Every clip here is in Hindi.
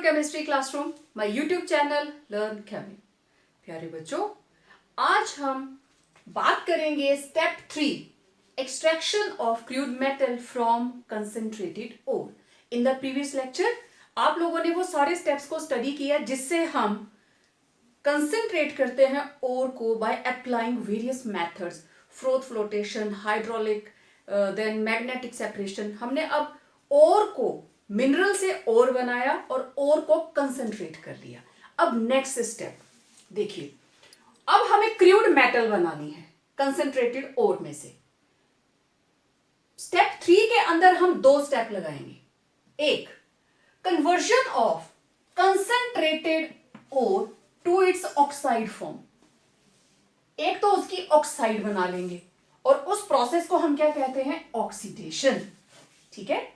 Chemistry classroom, my YouTube channel learn chemi. प्यारे बच्चों, आज हम बात करेंगे step 3 extraction of crude metal from concentrated ore. In the previous lecture आप लोगों ने वो सारे स्टेप्स को स्टडी किया जिससे हम कंसंट्रेट करते हैं ओर को by applying various methods, froth flotation, hydraulic, then magnetic separation. हमने अब ओर को मिनरल से ओर बनाया और ओर को कंसंट्रेट कर लिया। अब नेक्स्ट स्टेप देखिए, अब हमें क्रूड मेटल बनानी है कंसंट्रेटेड ओर में से। स्टेप 3 के अंदर हम दो स्टेप लगाएंगे। एक, conversion of concentrated ore to its oxide form. एक तो उसकी ऑक्साइड बना लेंगे और उस प्रोसेस को हम क्या कहते हैं? ऑक्सीडेशन। ठीक है।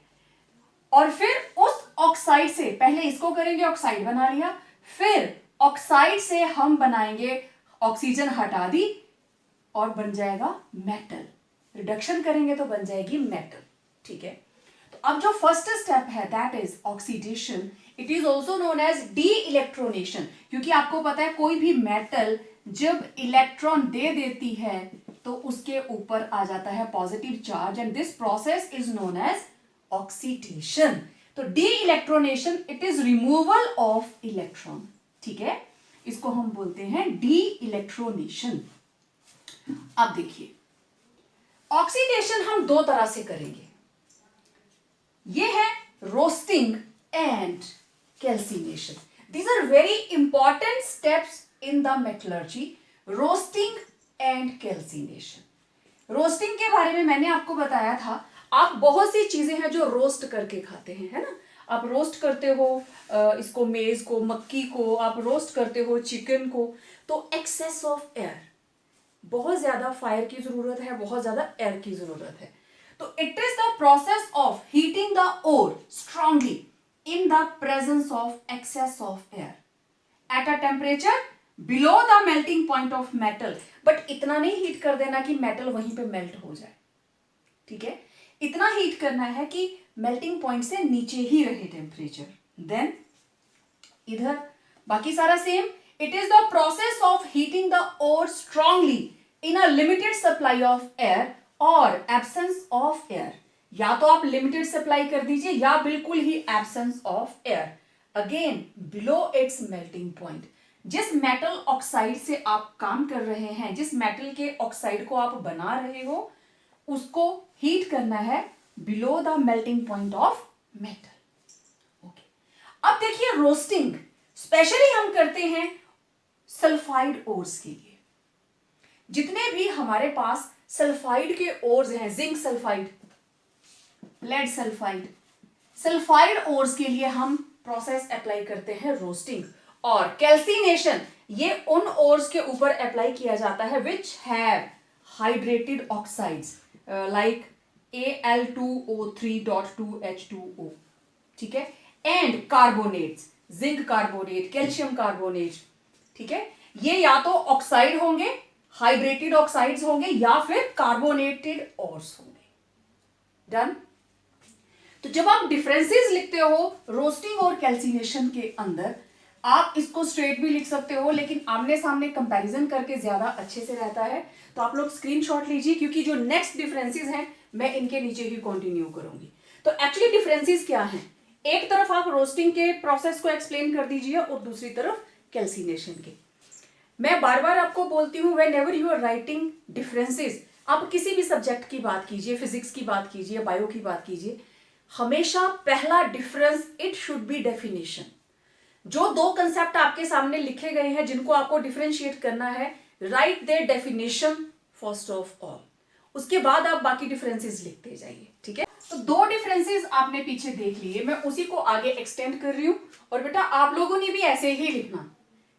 और फिर उस ऑक्साइड से, पहले इसको करेंगे, ऑक्साइड बना लिया, फिर ऑक्साइड से हम बनाएंगे, ऑक्सीजन हटा दी और बन जाएगा मेटल। रिडक्शन करेंगे तो बन जाएगी मेटल। ठीक है। तो अब जो फर्स्ट स्टेप है that is oxidation. It is also known as de electronation, क्योंकि आपको पता है कोई भी मेटल जब इलेक्ट्रॉन दे देती है तो उसके ऊपर आ जाता है positive charge and this process is known as oxidation. तो de electronation it is removal of electron. ठीक है, इसको हम बोलते हैं डी इलेक्ट्रोनेशन। अब देखिए, ऑक्सीडेशन हम दो तरह से करेंगे। ये है roasting and calcination. These are very important steps in the metallurgy, roasting and calcination. रोस्टिंग के बारे में मैंने आपको बताया था। आप बहुत सी चीजें हैं जो रोस्ट करके खाते हैं, है ना। आप रोस्ट करते हो इसको, मेज को, मक्की को, आप रोस्ट करते हो चिकन को। तो एक्सेस ऑफ एयर, बहुत ज्यादा फायर की जरूरत है, बहुत ज्यादा एयर की जरूरत है। तो it is the process of heating the ore strongly in the presence of excess of air at a temperature below the melting point of metal. But इतना नहीं हीट कर देना कि मेटल वहीं पे मेल्ट हो जाए। ठीक है, इतना हीट करना है कि मेल्टिंग पॉइंट से नीचे ही रहे टेम्परेचर। देन इधर बाकी सारा same. It is the process of heating the ore strongly in a limited supply of air और एब्सेंस ऑफ एयर। या तो आप लिमिटेड सप्लाई कर दीजिए या बिल्कुल ही absence of air, again below it's melting point. जिस मेटल ऑक्साइड से आप काम कर रहे हैं, जिस मेटल के ऑक्साइड को आप बना रहे हो, उसको हीट करना है below the melting point of metal. Okay, अब देखिए रोस्टिंग स्पेशली हम करते हैं सल्फाइड ओर्स के लिए। जितने भी हमारे पास सल्फाइड के ओर्स हैं, zinc sulphide, lead sulphide, sulphide ores के लिए हम प्रोसेस अप्लाई करते हैं रोस्टिंग। और कैल्सिनेशन ये उन ओर्स के ऊपर अप्लाई किया जाता है which have hydrated oxides like Al2O3.2H2O। ठीक है, and carbonates, zinc carbonate, calcium carbonate. ठीक है, ये या तो ऑक्साइड होंगे, हाइड्रेटेड ऑक्साइड्स होंगे, या फिर कार्बोनेटेड ओर्स होंगे। डन। तो जब आप डिफरेंसेस लिखते हो रोस्टिंग और कैल्सिनेशन के अंदर, आप इसको स्ट्रेट भी लिख सकते हो, लेकिन आमने सामने कंपैरिजन करके ज्यादा अच्छे से रहता है। तो आप लोग स्क्रीनशॉट लीजिए, क्योंकि जो नेक्स्ट डिफरेंसेस हैं मैं इनके नीचे ही कंटिन्यू करूंगी। तो एक्चुअली डिफरेंसेस क्या हैं? एक तरफ आप रोस्टिंग के प्रोसेस को एक्सप्लेन कर दीजिए और दूसरी तरफ कैल्सिनेशन के। मैं बार बार आपको बोलती हूँ, whenever you are writing differences, आप किसी भी सब्जेक्ट की बात कीजिए, फिजिक्स की बात कीजिए, बायो की बात कीजिए, हमेशा पहला difference it should B definition. जो दो कंसेप्ट आपके सामने लिखे गए हैं जिनको आपको डिफरेंशिएट करना है, right their definition first of all, उसके बाद आप बाकी डिफरेंसेस लिखते जाइए। ठीक है, तो दो डिफरेंसेस आपने पीछे देख लिए, मैं उसी को आगे एक्सटेंड कर रही हूं। और बेटा आप लोगों ने भी ऐसे ही लिखना।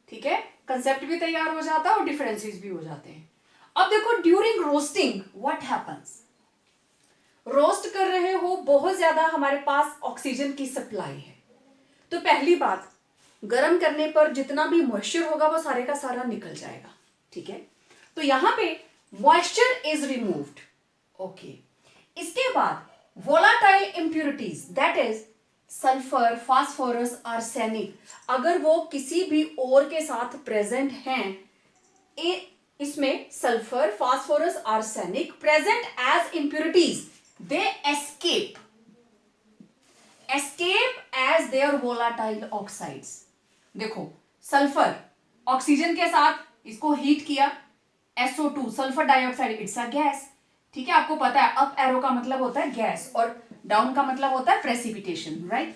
ठीक है, कंसेप्ट भी तैयार हो जाता है और डिफरेंसेस भी हो जाते हैं। अब देखो, during roasting what happens. Roast कर रहे हो, बहुत ज्यादा हमारे पास ऑक्सीजन की सप्लाई है। तो पहली बात, गर्म करने पर जितना भी मॉइस्चर होगा वो सारे का सारा निकल जाएगा। ठीक है, तो यहां पे मॉइस्चर इज रिमूव्ड। ओके, इसके बाद volatile impurities that is sulphur, phosphorus, arsenic, अगर वो किसी भी ओर के साथ प्रेजेंट हैं, इसमें sulphur, phosphorus, arsenic present as impurities, they escape as their volatile oxides. देखो सल्फर ऑक्सीजन के साथ इसको हीट किया, SO2 sulphur dioxide, it's a gas, ठीक है, आपको पता है अप एरो का मतलब होता है गैस और डाउन का मतलब होता है प्रेसिपिटेशन, राइट?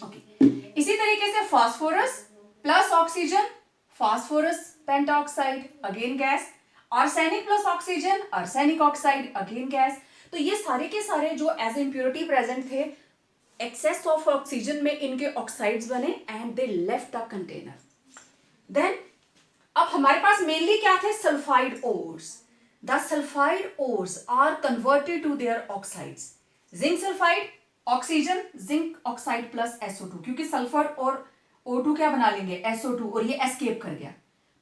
ओके, इसी तरीके से phosphorus plus oxygen, phosphorus pentaoxide, again gas, arsenic plus oxygen, arsenic oxide, again gas. तो ये सारे के सारे जो एज इम्प्योरिटी प्रेजेंट थे, एक्सेस ऑफ ऑक्सीजन में इनके ऑक्साइड्स बने and they left the container. Then अब हमारे पास मेनली क्या थे? Sulphide ores. The sulphide ores are converted to their oxides. Zinc sulphide, oxygen, zinc oxide plus SO2, क्योंकि सल्फर और O2 क्या बना लेंगे? SO2, और ये एस्केप कर गया,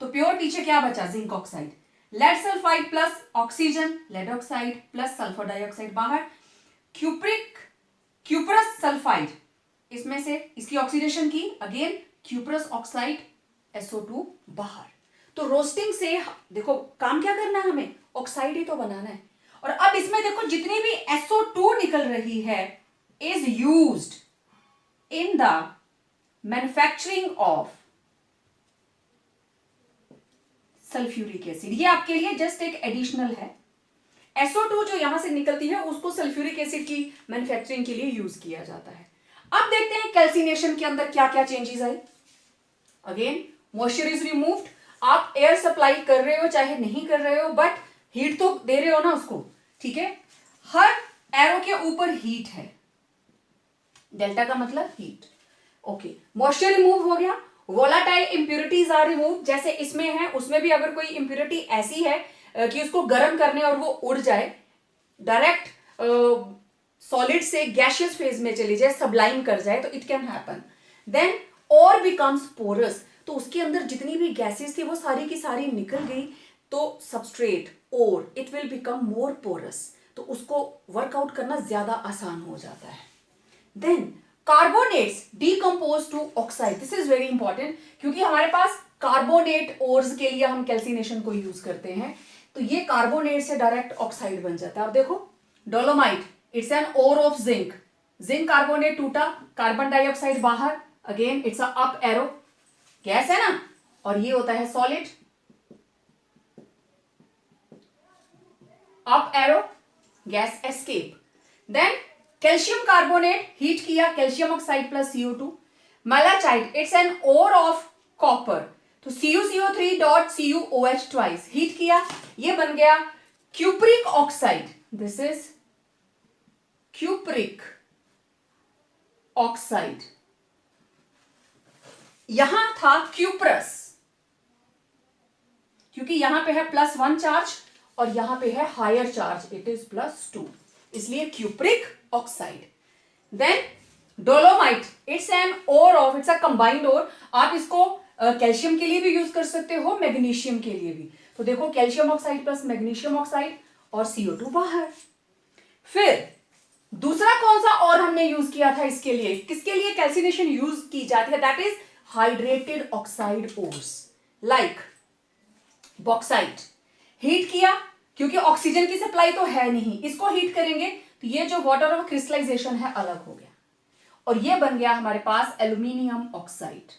तो प्योर पीछे क्या बचा? Zinc oxide. Lead sulphide plus oxygen, lead oxide plus sulphur dioxide बाहर। क्यूप्रस सल्फाइड, इसमें से इसकी ऑक्सीडेशन की, अगेन क्यूप्रस ऑक्साइड, SO2 बाहर। तो रोस्टिंग से देखो काम क्या करना है हमें? ऑक्साइड ही तो बनाना है। और अब इसमें देखो जितनी भी SO2 निकल रही है is used in the manufacturing of sulphuric acid. ये आपके लिए जस्ट एक एडिशनल है। SO2 जो यहां से निकलती है उसको सल्फ्यूरिक एसिड की मैन्युफैक्चरिंग के लिए यूज किया जाता है। अब देखते हैं कैल्सिनेशन के अंदर क्या क्या चेंजेस आए। Again moisture is removed. आप एयर सप्लाई कर रहे हो चाहे नहीं कर रहे हो, बट हीट तो दे रहे हो ना उसको, ठीक है? हर एरो के ऊपर हीट है, डेल्टा का मतलब हीट। ओके, मॉइस्चर रिमूव हो गया, वोलाटाइल इंप्योरिटीज आर रिमूव। जैसे इसमें है, उसमें भी अगर कोई इंप्योरिटी ऐसी है कि उसको गर्म करने और वो उड़ जाए, डायरेक्ट सॉलिड से गैशियस फेज में चली जाए, सबलाइम कर जाए, तो इट कैन हैपन। देन और बिकम्स पोरस, तो उसके अंदर जितनी भी गैसेस थी वो सारी की सारी निकल गई, तो सबस्ट्रेट और it will become more porous, तो उसको वर्कआउट करना ज्यादा आसान हो जाता है। Then carbonates decompose to oxide. This is very important, क्योंकि हमारे पास कार्बोनेट ओर्स के लिए हम कैल्सिनेशन को यूज करते हैं, तो ये कार्बोनेट से डायरेक्ट ऑक्साइड बन जाता है। अब देखो dolomite, it's an ore of zinc, zinc carbonate टूटा, कार्बन डाइऑक्साइड बाहर, again it's a up arrow, gas है ना, और ये होता है solid, up arrow, gas escape. Then calcium carbonate heat किया, calcium oxide plus CO2। Malachite, it's an ore of copper, तो CuCO3 dot CuOH twice, heat किया, ये बन गया cupric oxide. This is cupric oxide. यहां था क्यूप्रस, क्योंकि यहां पे है +1 चार्ज और यहां पे है हायर चार्ज, इट इज +2, इसलिए cupric oxide. Then dolomite, it's an ore of, it's a combined ore. आप इसको कैल्शियम के लिए भी यूज कर सकते हो, मैग्नीशियम के लिए भी। तो देखो calcium oxide plus magnesium oxide और CO2 बाहर। फिर दूसरा कौन सा और हमने यूज किया था इसके लिए? किसके लिए कैल्सिनेशन यूज की जाती है? That is hydrated oxide ores, like bauxite. Heat किया, क्योंकि ऑक्सीजन की सप्लाई तो है नहीं, इसको हीट करेंगे तो ये जो वाटर ऑफ क्रिस्टलाइजेशन है अलग हो गया, और ये बन गया हमारे पास एल्यूमिनियम ऑक्साइड,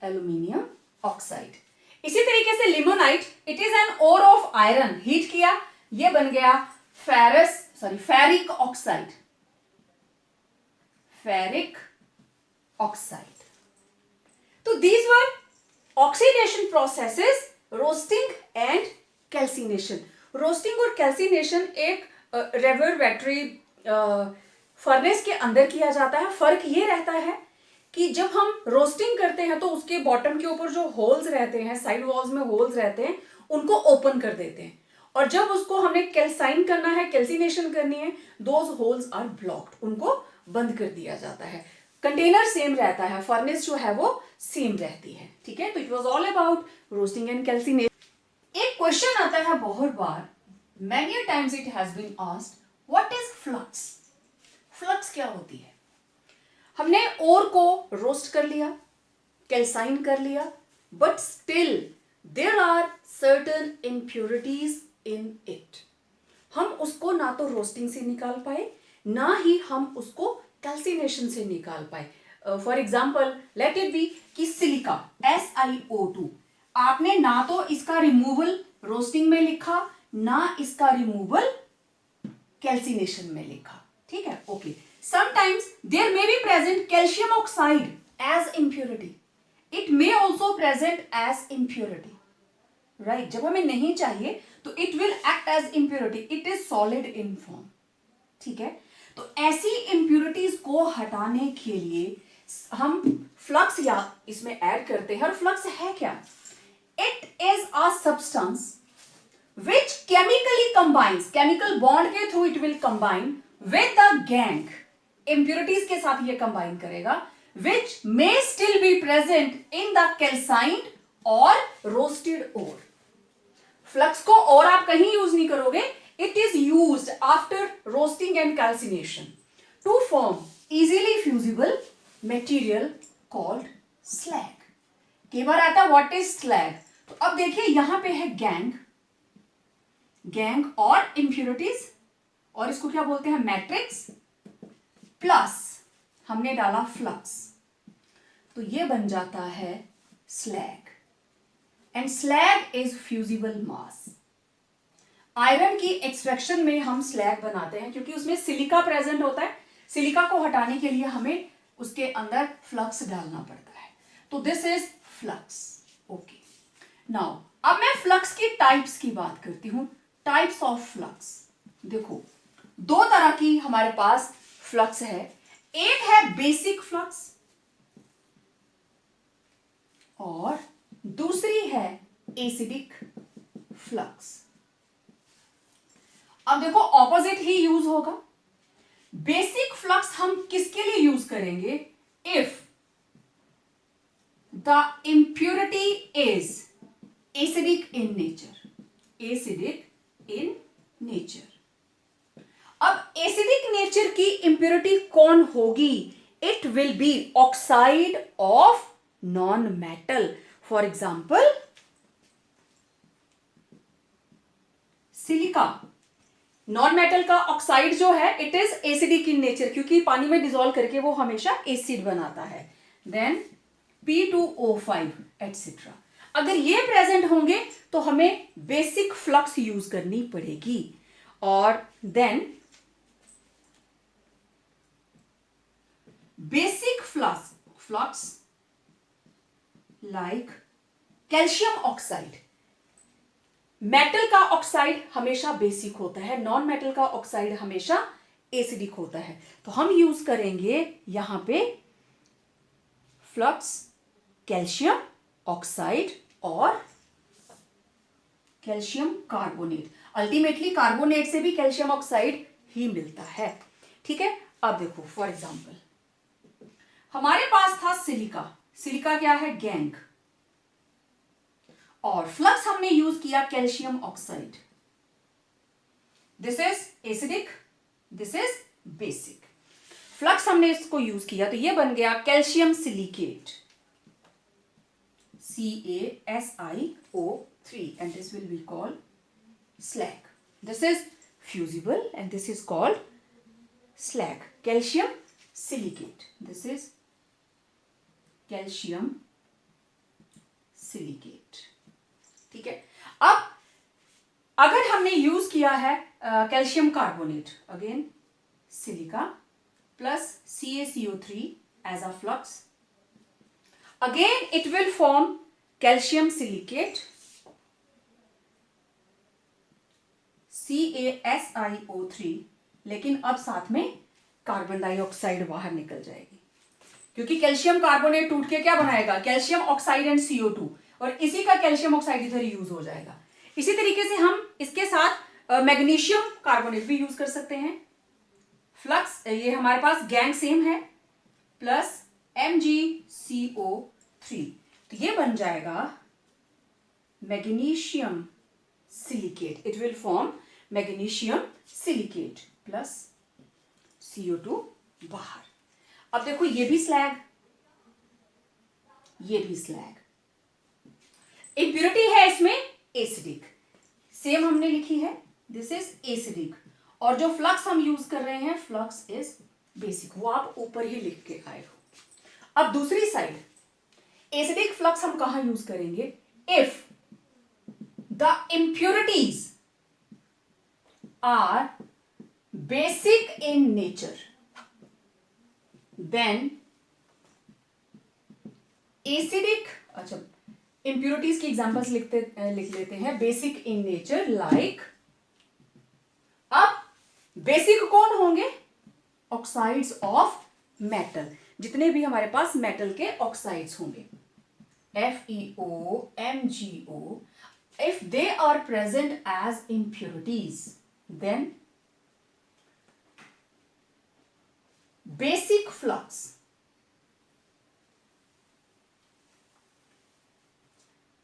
एल्यूमिनियम ऑक्साइड। इसी तरीके से limonite, it is an ore of iron, heat किया, ये बन गया फेरिक ऑक्साइड, फेरिक ऑक्साइड। तो these were oxidation processes, roasting and calcination. Roasting और कैल्सिनेशन एक रेवर्बेटरी फर्नेस के अंदर किया जाता है। फर्क ये रहता है कि जब हम रोस्टिंग करते हैं तो उसके बॉटम के ऊपर जो होल्स रहते हैं, साइड वॉल्स में होल्स रहते हैं, उनको ओपन कर देते हैं, और जब उसको हमने कैल्साइन करना है, कैल्सिनेशन करनी है, दोज होल्स आर ब्लॉक्ड, उनको बंद कर दिया जाता है। कंटेनर सेम रहता है, फर्नेस जो है वो सेम रहती है, ठीक है? तो it was all about roasting and calcination. एक क्वेश्चन आता है बहुत बार, many times it has been asked, what is flux? Flux क्या होती है? हमने ओर को रोस्ट कर लिया, कैल्साइन कर लिया, but still there are certain impurities in it. हम उसको ना तो रोस्टिंग से निकाल पाए, ना ही हम उसको कैल्सिनेशन से निकाल पाए. For example let it be कि सिलिका SiO2, आपने ना तो इसका रिमूवल रोस्टिंग में लिखा, ना इसका रिमूवल कैल्सिनेशन में लिखा. ठीक है, okay. Sometimes there may be present calcium oxide as impurity. It may also present as impurity, right. जब हमें नहीं चाहिए तो it will act as impurity. It is solid in form. ठीक है, तो ऐसी इम्प्योरिटीज को हटाने के लिए हम फ्लक्स या इसमें ऐड करते हैं. और फ्लक्स है क्या? It is a substance which chemically combines, chemical bond के through it will combine with the gang, impurities के साथ ये combine करेगा, which may still be present in the calcined or roasted ore. Flux को और आप कहीं यूज नहीं करोगे. It is used after roasting and calcination to form easily fusible material called slag. कई बार आता है what is slag. तो अब देखिए यहां पे है गैंग और इंप्यूरिटीज, और इसको क्या बोलते हैं? मैट्रिक्स. प्लस हमने डाला फ्लक्स, तो ये बन जाता है slag. And slag is fusible mass. Iron की एक्सट्रैक्शन में हम स्लैग बनाते हैं क्योंकि उसमें सिलिका प्रेजेंट होता है. सिलिका को हटाने के लिए हमें उसके अंदर फ्लक्स डालना पड़ता है. तो this is flux. Okay, now अब मैं फ्लक्स की टाइप्स की बात करती हूं. Types of flux. देखो, दो तरह की हमारे पास फ्लक्स है. एक है बेसिक फ्लक्स और दूसरी है एसिडिक फ्लक्स. अब देखो ऑपोजिट ही यूज होगा. बेसिक फ्लक्स हम किसके लिए यूज करेंगे? If the impurity is acidic in nature. Acidic in nature. अब एसिडिक नेचर की इंप्योरिटी कौन होगी? It will B oxide of non metal. For example silica. Non metal का ऑक्साइड जो है it is acidic in nature क्योंकि पानी में डिसॉल्व करके वो हमेशा एसिड बनाता है. Then P2O5 etcetera. अगर ये प्रेजेंट होंगे तो हमें बेसिक फ्लक्स यूज करनी पड़ेगी. और then basic flux like calcium oxide. Metal का ऑक्साइड हमेशा बेसिक होता है, नॉन मेटल का ऑक्साइड हमेशा एसिडिक होता है. तो हम यूज करेंगे यहां पे फ्लक्स कैल्शियम ऑक्साइड और कैल्शियम कार्बोनेट. अल्टीमेटली कार्बोनेट से भी कैल्शियम ऑक्साइड ही मिलता है. ठीक है, अब देखो फॉर एग्जांपल हमारे पास था सिलिका. सिलिका क्या है? गैंग. और फ्लक्स हमने यूज किया calcium oxide. This is acidic, this is basic. Flux हमने इसको यूज किया तो ये बन गया calcium silicate. CaSiO3 and this will be called slag. This is fusible and this is called slag. Calcium silicate. This is calcium silicate. ठीक है. अब अगर हमने यूज किया है calcium carbonate, again silica plus CaCO3 as a flux, again it will form calcium silicate CaSiO3. लेकिन अब साथ में कार्बन डाइऑक्साइड बाहर निकल जाएगी क्योंकि कैल्शियम कार्बोनेट टूट के क्या बनाएगा? कैल्शियम ऑक्साइड एंड CO2, और इसी का कैल्शियम ऑक्साइड इधर यूज हो जाएगा. इसी तरीके से हम इसके साथ मैग्नीशियम कार्बोनेट भी यूज कर सकते हैं. फ्लक्स ये हमारे पास गैंग सेम है प्लस MgCO3, तो ये बन जाएगा magnesium silicate. It will form magnesium silicate plus CO2 बाहर। अब देखो ये भी स्लैग, ये भी स्लैग। इंप्योरिटी है इसमें एसिडिक, सेम हमने लिखी है, दिस इज एसिडिक। और जो फ्लक्स हम यूज कर रहे हैं फ्लक्स इज बेसिक, वो आप ऊपर ही लिख के आए हो। अब दूसरी साइड एसिडिक फ्लक्स हम कहां यूज करेंगे? If the impurities are basic in nature then acidic, अच्छा इंप्योरिटीज की एग्जांपल्स लिख लेते हैं। बेसिक इन नेचर लाइक, अब बेसिक कौन होंगे? ऑक्साइड्स ऑफ मेटल, जितने भी हमारे पास मेटल के ऑक्साइड्स होंगे, FeO, MgO, if they are present as impurities then basic flux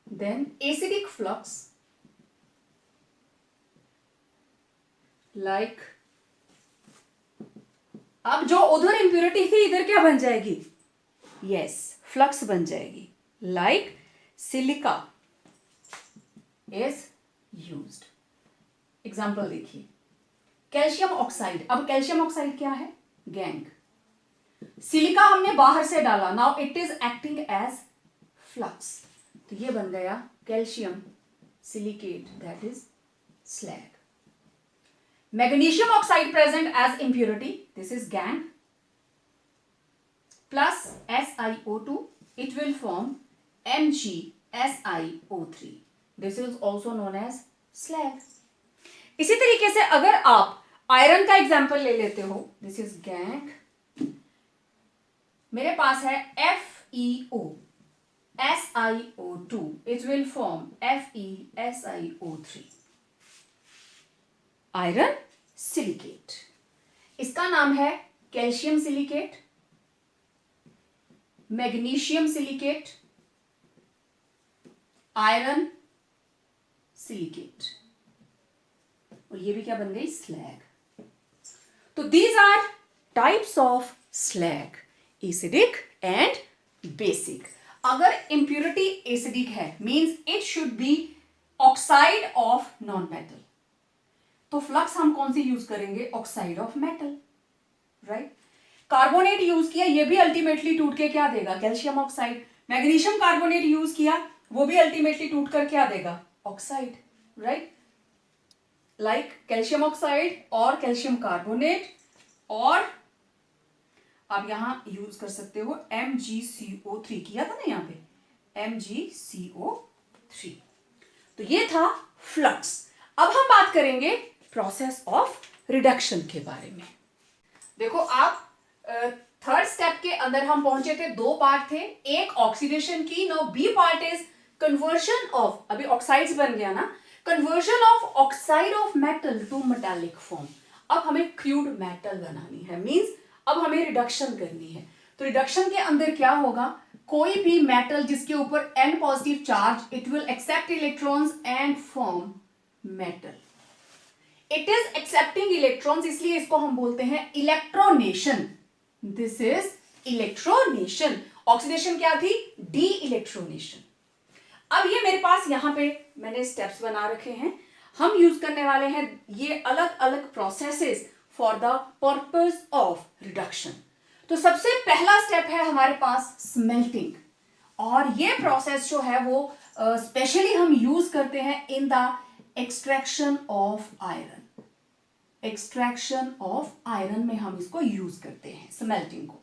then acidic flux like, अब जो उधर इंप्योरिटी थी इधर क्या बन जाएगी? यस, फ्लक्स बन जाएगी, like silica is used. Example देखिए, कैल्शियम ऑक्साइड। अब कैल्शियम ऑक्साइड क्या है? गैंग। सिलिका हमने बाहर से डाला, now it is acting as flux, तो ये बन गया calcium silicate, that is slag. Magnesium oxide present as impurity, this is gang, plus SiO2, it will form MgSiO3, this is also known as slag। इसी तरीके से अगर आप आयरन का एग्जांपल ले लेते हो, this is gang, मेरे पास है FeO, SiO2, it will form FeSiO3, iron silicate. इसका नाम है calcium silicate, magnesium silicate, iron silicate, और ये भी क्या बन गई? स्लैग। तो these are types of slag, acidic and basic. अगर इंप्योरिटी एसिडिक है means it should be oxide of non metal, तो फ्लक्स हम कौन सी यूज करेंगे? Oxide of metal, right. Carbonate use किया, ये भी अल्टीमेटली टूट के क्या देगा? Calcium oxide. Magnesium carbonate use किया, वो भी अल्टीमेटली टूट कर क्या देगा? Oxide, right. Like calcium oxide और कैल्शियम कार्बोनेट, और आप यहां यूज कर सकते हो MgCO3, किया था ना यहाँ पे MgCO3। तो ये था फ्लक्स। अब हम बात करेंगे प्रोसेस ऑफ रिडक्शन के बारे में। देखो आप थर्ड स्टेप के अंदर हम पहुंचे थे, दो पार्ट थे, एक ऑक्सीडेशन की, no B part is conversion of, अभी ऑक्साइड्स बन गया ना, conversion of oxide of metal to metallic form. अब हमें क्रूड मेटल बनानी है, मींस अब हमें रिडक्शन करनी है। तो रिडक्शन के अंदर क्या होगा? कोई भी मेटल जिसके ऊपर N positive charge, it will accept electrons and form metal. It is accepting electrons, इसलिए इसको हम बोलते हैं electronation, this is electronation. Oxidation क्या थी? De electronation. अब ये मेरे पास यहां पे मैंने स्टेप्स बना रखे हैं, हम यूज करने वाले हैं ये अलग अलग processes for the purpose of reduction. तो सबसे पहला स्टेप है हमारे पास स्मेल्टिंग, और ये प्रोसेस जो है वो स्पेशली हम यूज करते हैं in the extraction of iron. Extraction of iron में हम इसको यूज करते हैं, स्मेल्टिंग को।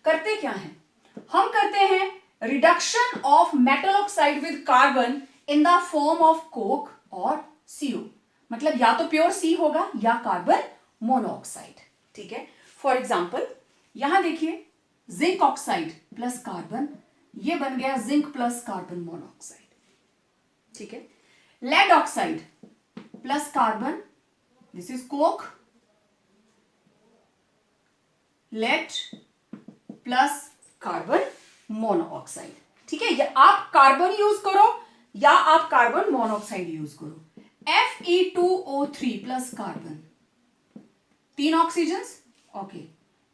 करते क्या है? हम करते हैं reduction of metal oxide with carbon in the form of coke और CO, मतलब या तो प्योर C होगा या कार्बन मोनोऑक्साइड, ठीक है। फॉर एग्जाम्पल यहां देखिए, जिंक ऑक्साइड प्लस कार्बन, ये बन गया जिंक प्लस कार्बन मोनोऑक्साइड, ठीक है। Lead oxide plus carbon, this is coke, lead plus carbon monoxide, ठीक है। या आप कार्बन यूज करो या आप कार्बन मोनोऑक्साइड यूज करो। Fe2O3 plus carbon, 3 oxygen okay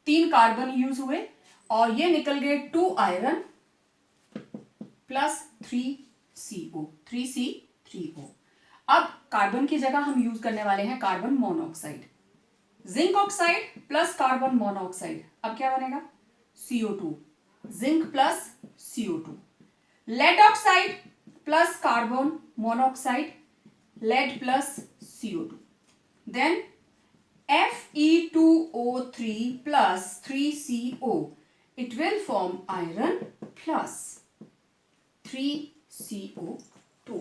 3 carbon use हुए और ये निकल गए 2 आयरन प्लस 3CO। अब कार्बन की जगह हम यूज करने वाले हैं carbon monoxide. Zinc oxide plus carbon monoxide, अब क्या बनेगा CO2, zinc plus CO2। Lead oxide plus carbon monoxide, lead plus CO2। Then Fe2O3 plus 3CO, it will form iron plus 3CO2।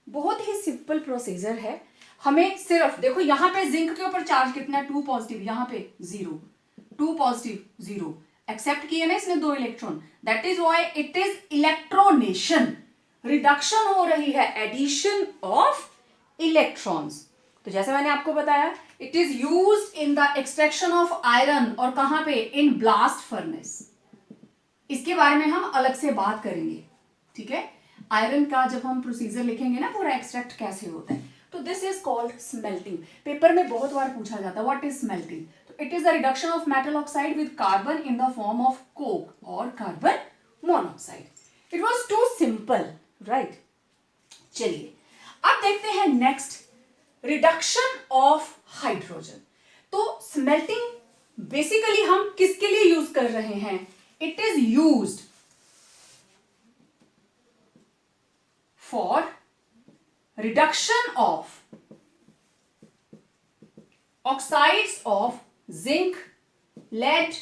बहुत ही सिंपल प्रोसीजर है। हमें सिर्फ देखो यहां पे जिंक के ऊपर चार्ज कितना है 2 पॉजिटिव, यहां पे 0, 2 पॉजिटिव 0, एक्सेप्ट किए ना इसने 2 electron, that is why it is electronation. Reduction हो रही है, एडिशन ऑफ इलेक्ट्रॉन्स। तो जैसे मैंने आपको बताया it is used in the extraction of iron, और कहां पे, इन ब्लास्ट फर्नेस। इसके बारे में हम अलग से बात करेंगे, ठीक है। आयरन का जब हम प्रोसीजर लिखेंगे ना पूरा एक्सट्रैक्ट कैसे होता है, तो this is called smelting. Paper में बहुत बार पूछा जाता है व्हाट इज स्मेल्टिंग। तो it is the reduction of metal oxide with carbon in the form of coke और carbon monoxide. It was too simple, right. चलिए अब देखते हैं नेक्स्ट, रिडक्शन ऑफ हाइड्रोजन। तो स्मेल्टिंग बेसिकली हम किसके लिए यूज कर रहे हैं, it is used for reduction of oxides of zinc, lead,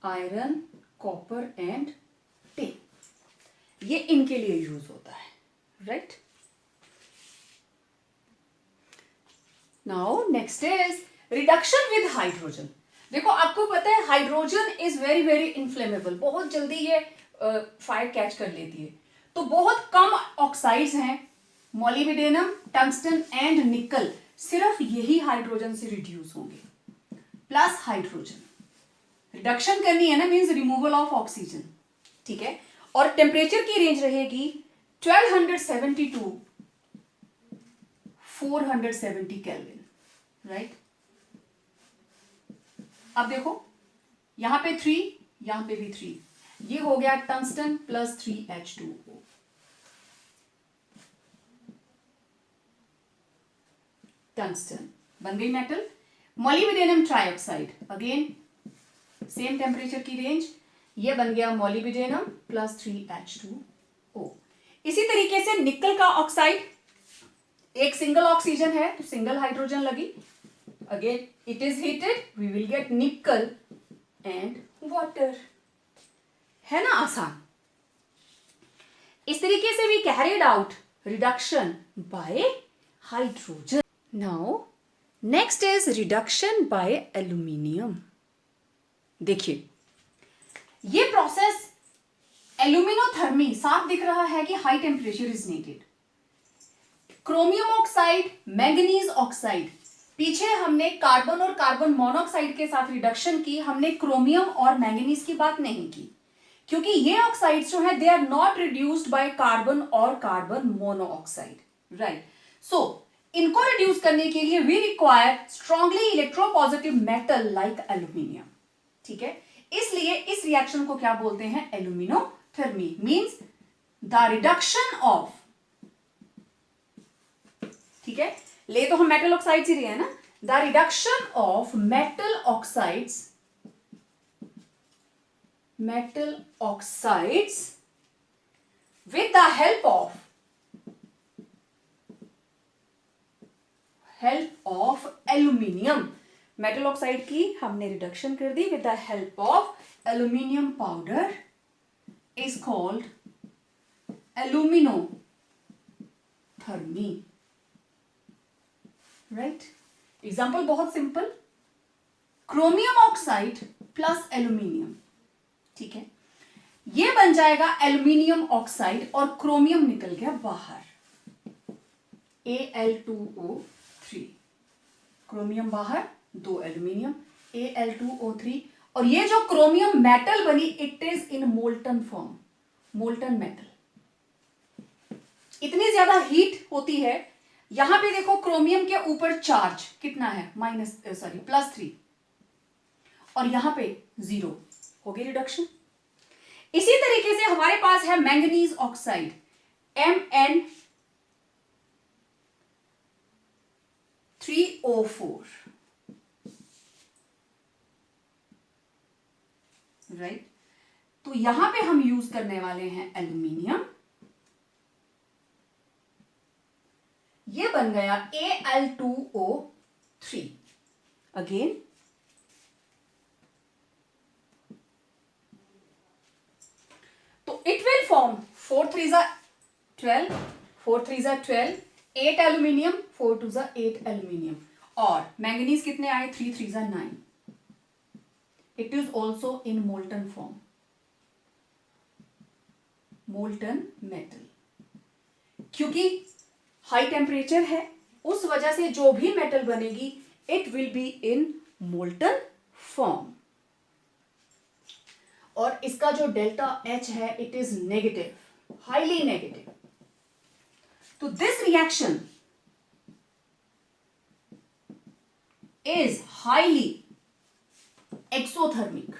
iron, copper and tin. ये इनके लिए यूज होता है, right. Now next is reduction with hydrogen. देखो आपको पता है hydrogen is very very inflammable, बहुत जल्दी ये फायर कैच कर लेती है। तो बहुत कम ऑक्साइड्स हैं, मोलिब्डेनम, टंगस्टन एंड निकल, सिर्फ यही हाइड्रोजन से रिड्यूस होंगे। प्लस हाइड्रोजन रिडक्शन करनी है ना, मींस रिमूवल ऑफ ऑक्सीजन, ठीक है। और टेम्परेचर की रेंज रहेगी 1270 टू 470 केल्विन, राइट। अब देखो यहां पे 3, यहां पे भी 3, ये हो गया टंगस्टन प्लस 3H2O। टंगस्टन बन गई metal. Molybdenum trioxide, again same temperature की रेंज, ये बन गया मोलिब्डेनम प्लस 3H2O। इसी तरीके से निकल का ऑक्साइड, एक सिंगल ऑक्सीजन है तो सिंगल हाइड्रोजन लगी, again it is heated, we will get nickel and water. है ना आसान। इस तरीके से we carried out reduction by hydrogen. Now next is reduction by aluminium. देखिए ये प्रोसेस एल्यूमिनोथर्मी, साफ दिख रहा है कि high temperature is needed. Chromium oxide, manganese oxide, पीछे हमने कार्बन और कार्बन मोनोऑक्साइड के साथ रिडक्शन की, हमने क्रोमियम और मैंगनीज की बात नहीं की, क्योंकि ये ऑक्साइड्स जो है they are not reduced by carbon और कार्बन मोनोऑक्साइड, राइट। सो इनको रिड्यूस करने के लिए we require strongly electropositive metal like aluminium, ठीक है। इसलिए इस रिएक्शन को क्या बोलते हैं, aluminothermy, means the reduction of, ठीक है, ले तो हम मेटल ऑक्साइड्स ही रहे हैं ना, the reduction of metal oxides with the help of aluminium। Metal oxide की हमने रिडक्शन कर दी with the help of aluminium powder, is called aluminothermy, right. Example बहुत simple, chromium oxide plus aluminium, ठीक है, ये बन जाएगा एल्यूमिनियम ऑक्साइड और क्रोमियम निकल गया बाहर, Al2O3, क्रोमियम बाहर, 2 एल्यूमिनियम, Al2O3। और ये जो क्रोमियम मेटल बनी it is in molten form, molten metal. इतनी ज्यादा हीट होती है, यहां पे देखो क्रोमियम के ऊपर चार्ज कितना है, +3, और यहां पे 0, हो गई रिडक्शन। इसी तरीके से हमारे पास है मैंगनीज ऑक्साइड MN3O4, राइट। तो यहां पे हम यूज करने वाले हैं एल्यूमिनियम, ये बन गया Al2O3 अगेन। तो it will form 4 3 12, 4 3 12, 8 aluminium, 4 2 8 aluminium, और मैंगनीज कितने आए, 3 3 9। It is also in molten form, molten metal. क्योंकि हाई टेम्परेचर है, उस वजह से जो भी मेटल बनेगी it will be in molten form. और इसका जो डेल्टा H है it is negative, highly negative. तो this reaction is highly exothermic.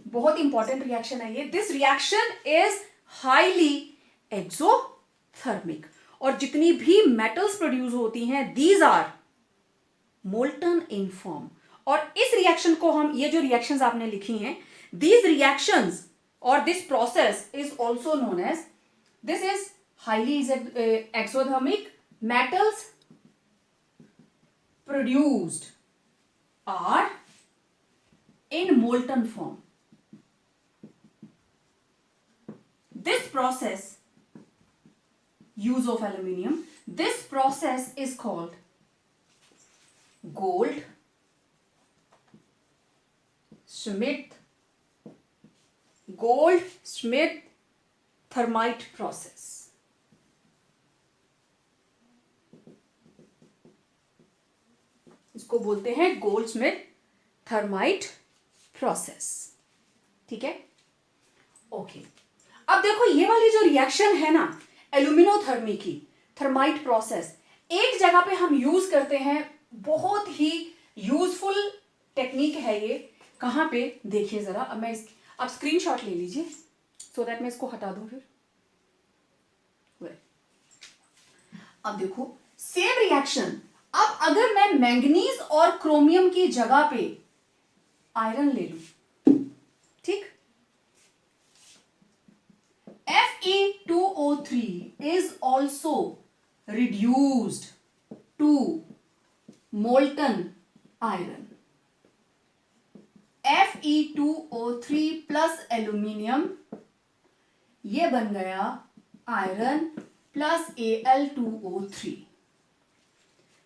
बहुत इंपॉर्टेंट रिएक्शन है ये। This reaction is highly exothermic. और जितनी भी मेटल्स प्रोड्यूस होती हैं these are molten in form. और इस रिएक्शन को हम, ये जो रिएक्शंस आपने लिखी हैं, दीज रिएक्शंस और this process is also known as, this is highly exothermic, metals produced are in molten form. This process, use of aluminium, this process is called Goldschmidt thermite process. इसको बोलते हैं गोल्डस्मिथ थर्माइट प्रोसेस। ठीक है, ओके। अब देखो ये वाली जो रिएक्शन है ना एल्यूमिनोथर्मी की, थर्माइट प्रोसेस, एक जगह पे हम यूज करते हैं, बहुत ही यूजफुल टेक्निक है ये। कहां पे, देखिए जरा। अब मैं आप स्क्रीनशॉट ले लीजिए सो दैट मैं इसको हटा दूं फिर। अब देखो सेम रिएक्शन, अब अगर मैं मैंगनीज और क्रोमियम की जगह पे आयरन ले लूं, ठीक, Fe2O3 is also reduced to molten iron. Fe2O3 plus aluminium, ये बन गया iron plus Al2O3।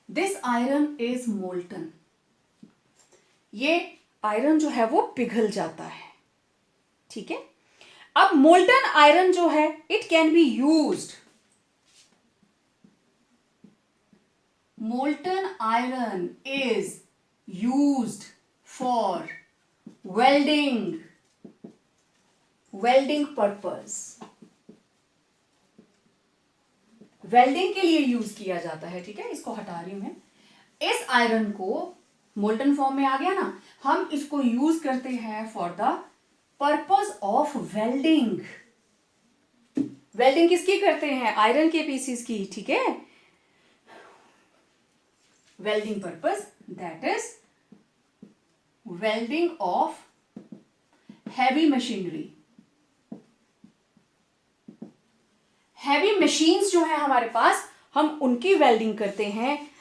This iron is molten. ये आयरन जो है वो पिघल जाता है। ठीक है, अब मोल्टन आयरन जो है it can be used, molten iron is used for welding purpose. Welding के लिए यूज किया जाता है। ठीक है, इसको हटा रही हूं मैं। इस आयरन को मोल्टन फॉर्म में आ गया ना, हम इसको यूज करते हैं for the purpose of welding. Welding किसकी करते हैं, आयरन के पीसीस की। ठीक है, welding purpose, that is welding of heavy machinery. Heavy machines जो है हमारे पास, हम उनकी वेल्डिंग करते हैं।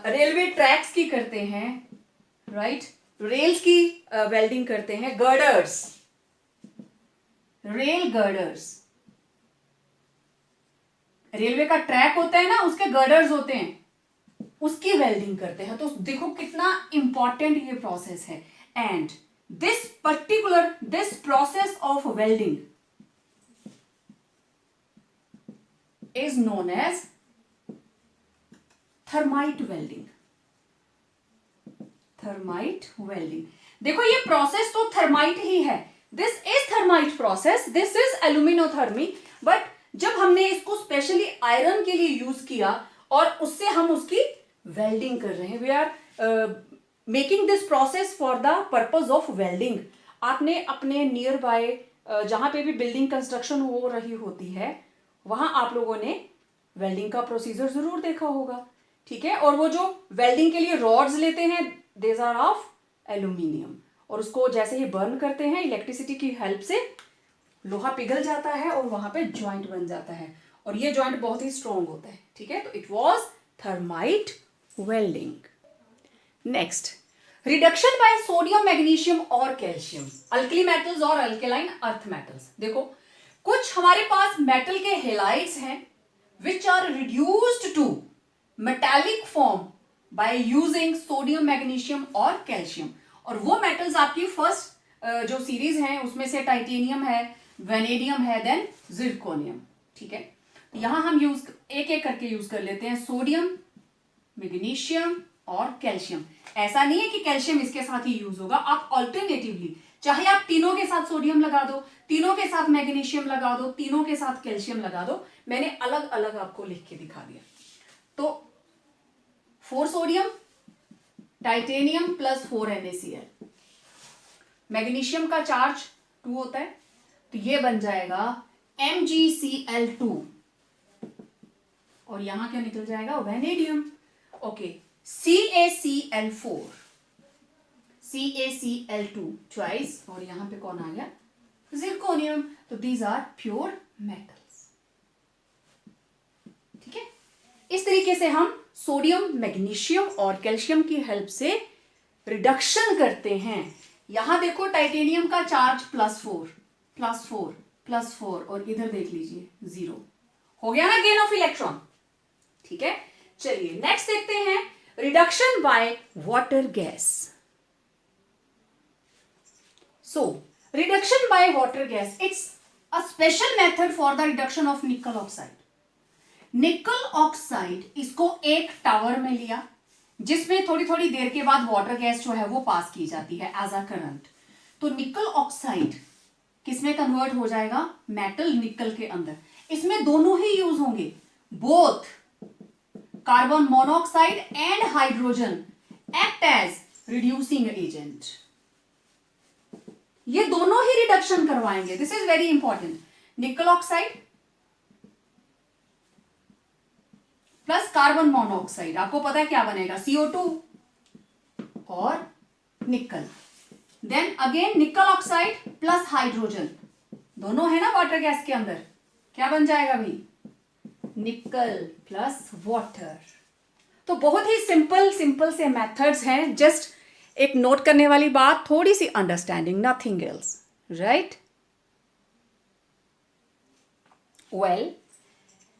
रेलवे ट्रैक्स की करते हैं, राइट, रेल्स की वेल्डिंग करते हैं। गर्डर्स, रेल गर्डर्स, रेलवे का ट्रैक होता है ना, उसके गर्डर्स होते हैं, उसकी वेल्डिंग करते हैं। तो देखो कितना इंपॉर्टेंट ये प्रोसेस है। And this process of welding is known as thermite welding. Thermite welding, देखो ये प्रोसेस तो थर्माइट ही है। This is thermite process, this is aluminothermy. But जब हमने इसको स्पेशली आयरन के लिए यूज किया और उससे हम उसकी वेल्डिंग कर रहे हैं, we are making this process for the purpose of welding. आपने अपने नियर बाय जहां पे भी बिल्डिंग कंस्ट्रक्शन हो रही होती है वहां आप लोगों ने वेल्डिंग का प्रोसीजर जरूर देखा होगा, ठीक है। और वो जो वेल्डिंग के लिए रॉड्स लेते हैं देज आर ऑफ एल्यूमिनियम, और उसको जैसे ही बर्न करते हैं इलेक्ट्रिसिटी की हेल्प से लोहा पिघल जाता है और वहां पे जॉइंट बन जाता है, और ये जॉइंट बहुत ही स्ट्रॉन्ग होता है, ठीक है। तो it was thermite welding. Next, reduction by sodium, magnesium और कैल्शियम, अल्कली मेटल्स और अल्केलाइन अर्थ मेटल्स। देखो कुछ हमारे पास मेटल के हेलाइड्स हैं which are reduced to metallic form by using sodium, magnesium और कैल्शियम। और वो मेटल्स आपकी फर्स्ट जो सीरीज है उसमें से टाइटेनियम है, वेनेडियम है, देन जिरकोनियम, ठीक है। तो यहां हम यूज एक एक करके यूज कर लेते हैं, सोडियम, मैग्नीशियम और कैल्शियम। ऐसा नहीं है कि कैल्शियम इसके साथ ही यूज होगा, आप ऑल्टरनेटिवली चाहे आप तीनों के साथ सोडियम लगा दो, तीनों के साथ मैग्नीशियम लगा दो, तीनों के साथ कैल्शियम लगा दो। मैंने अलग अलग आपको लिख के दिखा दिया। तो 4 sodium titanium plus 4 NaCl, magnesium का चार्ज 2 होता है, तो ये बन जाएगा MgCl2, और यहां क्या निकल जाएगा, vanadium. Okay, CaCl4, CaCl2 twice, और यहां पे कौन आ गया, जिरकोनियम। तो दीज आर प्योर मेटल्स, ठीक है। इस तरीके से हम सोडियम, मैग्नीशियम और कैल्शियम की हेल्प से रिडक्शन करते हैं। यहां देखो टाइटेनियम का चार्ज +4 +4 +4, और इधर देख लीजिए 0 हो गया ना, गेन ऑफ इलेक्ट्रॉन, ठीक है। चलिए नेक्स्ट देखते हैं, reduction by water gas. So reduction by water gas, it's a special method for the reduction of निकल ऑक्साइड। निकल ऑक्साइड इसको एक टावर में लिया जिसमें थोड़ी थोड़ी देर के बाद वाटर गैस जो है वो पास की जाती है एज अ करंट। तो निकल ऑक्साइड किसमें कन्वर्ट हो जाएगा, मेटल निकल के अंदर। इसमें दोनों ही यूज होंगे, both carbon monoxide and hydrogen act as reducing agent. ये दोनों ही रिडक्शन करवाएंगे, this is very important. Nickel oxide plus carbon monoxide, आपको पता है क्या बनेगा, CO2 और nickel. Then again nickel oxide plus hydrogen, दोनों है ना वाटर गैस के अंदर, क्या बन जाएगा भाई, निकल प्लस वाटर। तो बहुत ही सिंपल से मेथड्स हैं, जस्ट एक नोट करने वाली बात, थोड़ी सी understanding, nothing else, right. Well,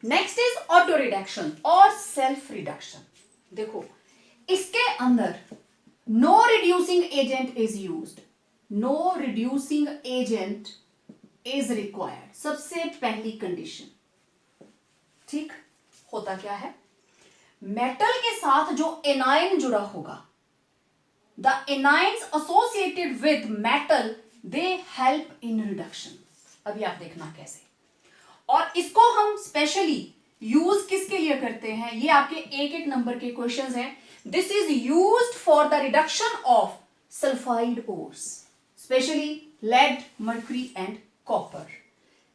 next is auto reduction और सेल्फ रिडक्शन। देखो इसके अंदर no reducing agent is used, no reducing agent is required, सबसे पहली कंडीशन, ठीक। होता क्या है, मेटल के साथ जो एनायन जुड़ा होगा, the anions associated with metal they help in reduction. अभी आप देखना कैसे, और इसको हम स्पेशली यूज किसके लिए करते हैं, ये आपके एक एक नंबर के क्वेश्चंस हैं। This is used for the reduction of sulphide ores, specially lead, mercury and copper.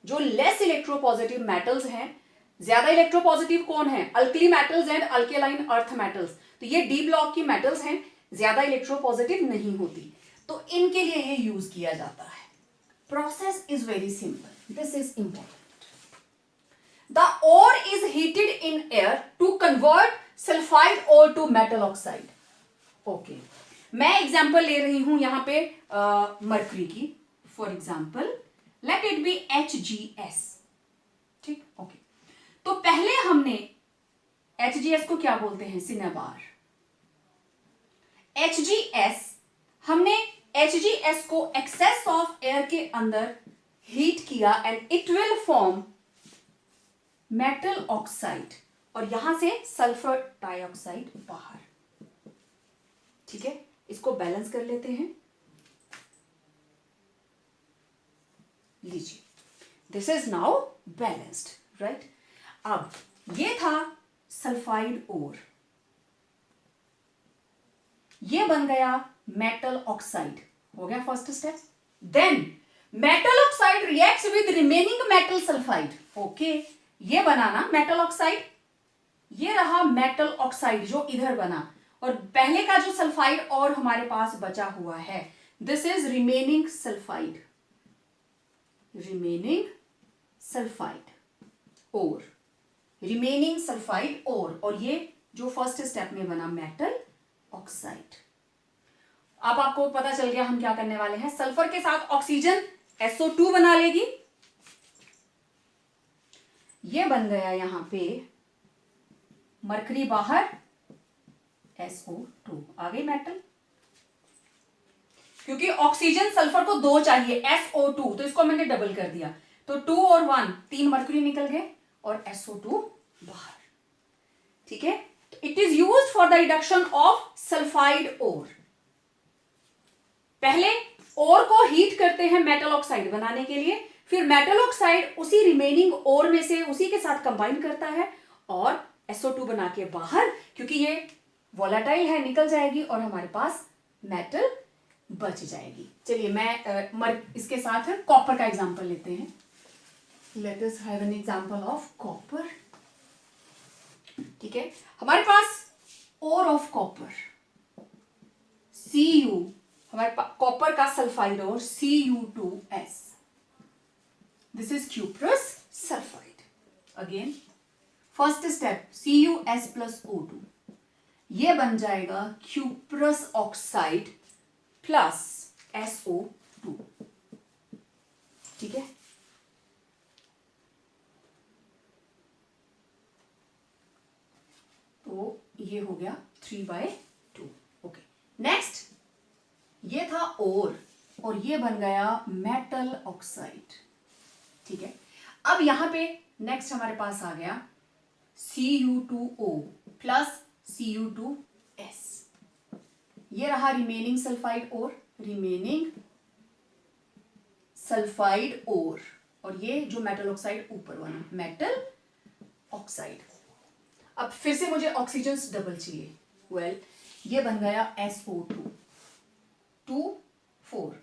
जो लेस इलेक्ट्रोपॉजिटिव मेटल्स हैं, ज्यादा इलेक्ट्रोपॉजिटिव कौन है, alkali metals and alkaline earth metals. तो ये डी ब्लॉक की मेटल्स हैं, ज्यादा इलेक्ट्रोपॉजिटिव नहीं होती, तो इनके लिए ये यूज किया जाता है। Process is very simple, this is important. The ore is heated in air to convert sulfide ore to metal oxide. Okay, मैं एग्जाम्पल ले रही हूं यहां पे मर्क्यूरी की, for example let it be HgS, ठीक। ओके, तो पहले हमने HgS को क्या बोलते हैं, सिनेबार। HgS, हमने HgS को एक्सेस ऑफ एयर के अंदर हीट किया and it will form metal oxide, और यहां से सल्फर डाइऑक्साइड बाहर, ठीक है। इसको बैलेंस कर लेते हैं, लीजिए, this is now balanced, right. अब ये था सल्फाइड ओर, ये बन गया मेटल ऑक्साइड, हो गया first step. Then metal oxide reacts with remaining metal sulphide. Okay, ये बनाना मेटल ऑक्साइड, ये रहा मेटल ऑक्साइड जो इधर बना, और पहले का जो सल्फाइड और हमारे पास बचा हुआ है, this is remaining sulphide, remaining sulphide और रिमेनिंग सल्फाइड और ये जो फर्स्ट स्टेप में बना मेटल ऑक्साइड। अब आपको पता चल गया हम क्या करने वाले हैं। सल्फर के साथ ऑक्सीजन SO2 बना लेगी, ये बन गया यहां पे मरकरी बाहर, SO2 आ गई मेटल। क्योंकि ऑक्सीजन सल्फर को 2 चाहिए, SO2, तो इसको मैंने डबल कर दिया, तो 2 और 1 3 मरकरी निकल गए और SO2 बाहर। ठीक है, तो it is used for the reduction of sulphide ore. पहले ओर को हीट करते हैं मेटल ऑक्साइड बनाने के लिए, फिर मेटल ऑक्साइड उसी रिमेनिंग ओर में से उसी के साथ कंबाइन करता है और SO2 बना के बाहर, क्योंकि ये वोलेटाइल है, निकल जाएगी और हमारे पास मेटल बच जाएगी। चलिए मैं इसके साथ कॉपर का एग्जांपल लेते हैं। Let us have an example of copper. ठीक है, हमारे पास ओर ऑफ कॉपर Cu, हमारे पास कॉपर का सल्फाइड और Cu2S, this is cuprous sulphide. Again first step CuS plus O2, ये बन जाएगा क्यूप्रस ऑक्साइड प्लस SO2। ठीक है, तो ये हो गया 3/2। ओके, नेक्स्ट ये था और ये बन गया मेटल ऑक्साइड। ठीक है, अब यहां पे नेक्स्ट हमारे पास आ गया Cu2O प्लस Cu2S, ये रहा रिमेनिंग सल्फाइड और ये जो मेटल ऑक्साइड ऊपर बना मेटल ऑक्साइड। अब फिर से मुझे ऑक्सीजन डबल चाहिए, वेल ये बन गया SO2, 2 4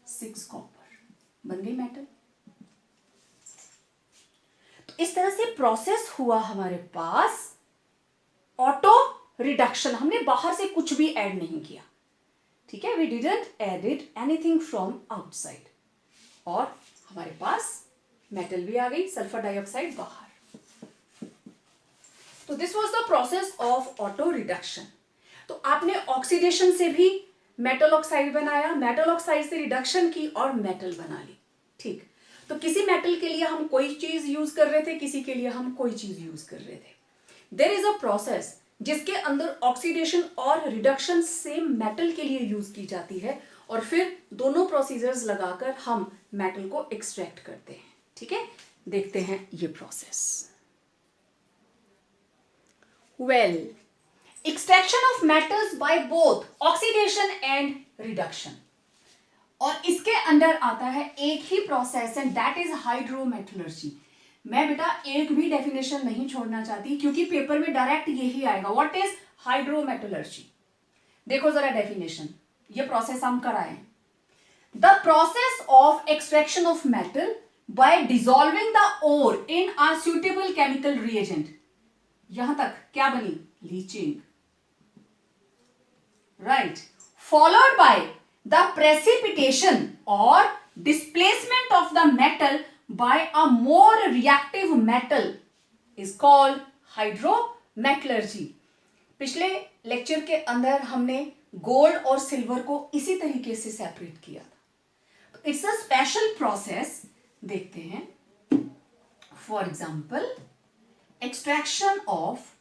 6 कॉपर, बन गई मेटल। तो इस तरह से प्रोसेस हुआ हमारे पास ऑटो रिडक्शन, हमने बाहर से कुछ भी ऐड नहीं किया। ठीक है, we didn't added anything from outside, और हमारे पास मेटल भी आ गई, सल्फर डाइऑक्साइड बाहर। तो this was the process of auto reduction. तो आपने ऑक्सीडेशन से भी मेटल ऑक्साइड बनाया, मेटल ऑक्साइड से रिडक्शन की और मेटल बना ली। ठीक, तो किसी मेटल के लिए हम कोई चीज यूज कर रहे थे, किसी के लिए हम कोई चीज यूज कर रहे थे। देयर इज अ प्रोसेस जिसके अंदर ऑक्सीडेशन और रिडक्शन सेम मेटल के लिए यूज की जाती है, और फिर दोनों प्रोसीजर्स लगाकर हम मेटल को एक्सट्रैक्ट करते हैं। ठीक है, देखते हैं ये process. Well, extraction of metals by both oxidation and reduction, और इसके अंदर आता है एक ही process and that is hydrometallurgy. मैं बेटा एक भी डेफिनेशन नहीं छोड़ना चाहती, क्योंकि पेपर में डायरेक्ट यही आएगा, व्हाट इज हाइड्रोमेटलर्जी। देखो जरा डेफिनेशन, ये प्रोसेस हम कराएं। The process of extraction of metal by dissolving the ore in a suitable chemical reagent. यहां तक क्या बनी? Leaching, right, followed by the precipitation और displacement of the metal by a more reactive metal is called hydrometallurgy। पिछले लेक्चर के अंदर हमने गोल्ड और सिल्वर को इसी तरीके से सेपरेट किया था। तो इट्स अ स्पेशल प्रोसेस, देखते हैं। For example, extraction of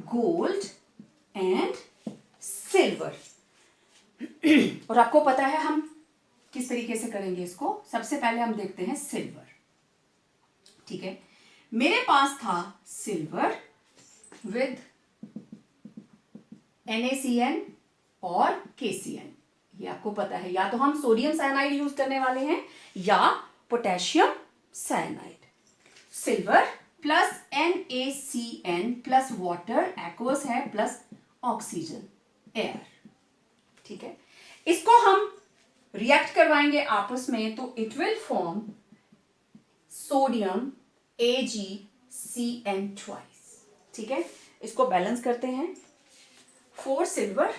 gold and silver. और आपको पता है हम किस तरीके से करेंगे इसको। सबसे पहले हम देखते हैं सिल्वर। ठीक है, मेरे पास था सिल्वर विद NaCN और KCN। ये आपको पता है, या तो हम सोडियम साइनाइड यूज करने वाले हैं या potassium cyanide. Silver plus NaCN plus water, aqueous है, प्लस ऑक्सीजन, एयर। ठीक है, इसको हम रिएक्ट करवाएंगे आपस में, तो it will form sodium AgCN twice. ठीक है, इसको बैलेंस करते हैं, 4 सिल्वर